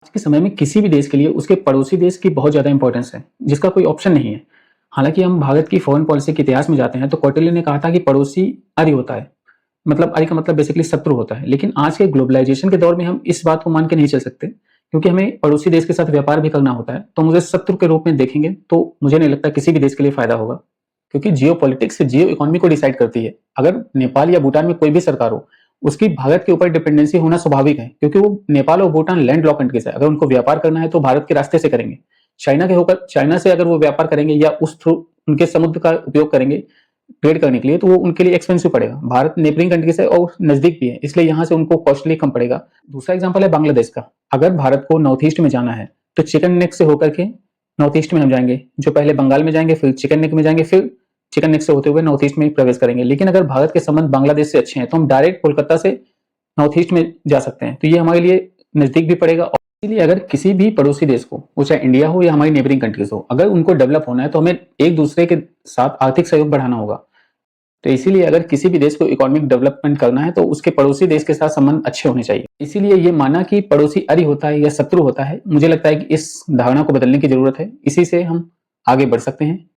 आज के समय में किसी भी देश के लिए उसके पड़ोसी देश की बहुत ज़्यादा इंपॉर्टेंस है, जिसका कोई ऑप्शन नहीं है। हालांकि हम भारत की फॉरेन पॉलिसी के इतिहास में जाते हैं तो कौटिल्य ने कहा था कि पड़ोसी अरि होता है, मतलब अरि का मतलब बेसिकली शत्रु होता है। लेकिन आज के ग्लोबलाइजेशन के दौर में हम इस बात को मान के नहीं चल सकते, क्योंकि हमें पड़ोसी देश के साथ व्यापार भी करना होता है। तो मुझे शत्रु के रूप में देखेंगे तो मुझे नहीं लगता किसी भी देश के लिए फायदा होगा, क्योंकि जियो पॉलिटिक्स जियो इकोनॉमी को डिसाइड करती है। अगर नेपाल या भूटान में कोई भी सरकार हो, उसकी भारत के ऊपर डिपेंडेंसी होना स्वाभाविक है, क्योंकि वो नेपाल और भूटान लैंड लॉक कंट्रीज है। अगर उनको व्यापार करना है तो भारत के रास्ते से करेंगे। चाइना से अगर वो व्यापार करेंगे या उस थ्रू उनके समुद्र का उपयोग करेंगे ट्रेड करने के लिए, तो वो उनके लिए एक्सपेंसिव पड़ेगा। भारत नेबरिंग कंट्रीज है और नजदीक भी है, इसलिए यहाँ से उनको कॉस्टली कम पड़ेगा। दूसरा एग्जाम्पल है बांग्लादेश का। अगर भारत को नॉर्थ ईस्ट में जाना है तो चिकन नेक से होकर के नॉर्थ ईस्ट में हम जाएंगे, जो पहले बंगाल में जाएंगे, फिर चिकन नेक में जाएंगे, फिर चिकन नेक से होते हुए नॉर्थ ईस्ट में प्रवेश करेंगे। लेकिन अगर भारत के संबंध बांग्लादेश से अच्छे हैं तो हम डायरेक्ट कोलकाता से नॉर्थ ईस्ट में जा सकते हैं, तो ये हमारे लिए नजदीक भी पड़ेगा। और इसलिए अगर किसी भी पड़ोसी देश को, वो चाहे इंडिया हो या हमारी नेबरिंग कंट्रीज हो, अगर उनको डेवलप होना है तो हमें एक दूसरे के साथ आर्थिक सहयोग बढ़ाना होगा। तो इसीलिए अगर किसी भी देश को इकोनॉमिक डेवलपमेंट करना है तो उसके पड़ोसी देश के साथ संबंध अच्छे होने चाहिए। इसीलिए ये माना कि पड़ोसी अरि होता है या शत्रु होता है, मुझे लगता है कि इस धारणा को बदलने की जरूरत है। इसी से हम आगे बढ़ सकते हैं।